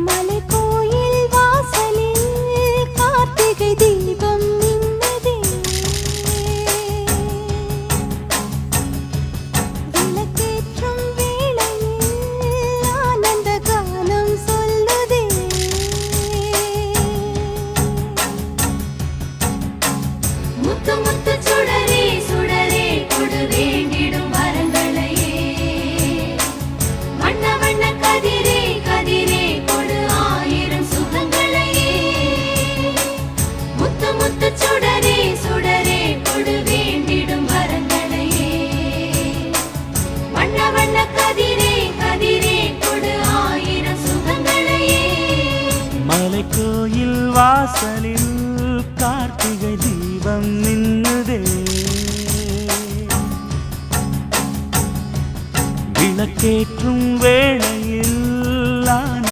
மலைக்கோயில் வாசலில் கார்த்திகை தீபம் மின்னுதே. விளக்கேற்றும் வேளையில் ஆனந்த கானம் சொல்லுதே. முத்து முத்து சுடரே சுடரே கொடு வேண்டிடும் வரங்களையே. வண்ண வண்ண கதிரே கதிரே கொடு ஆயிரம் சுகங்களையே. முத்து முத்து சுடரே சுடரே கொடு வேண்டிடும் வரங்களையே. வண்ண வண்ண கதிரே கதிரே கொடு ஆயிரம் சுகங்களையே. மலைக்கோயில் வாசலில் கார்த்திகை தீபம் மின்னுதே. விளக்கேற்றும் வேளை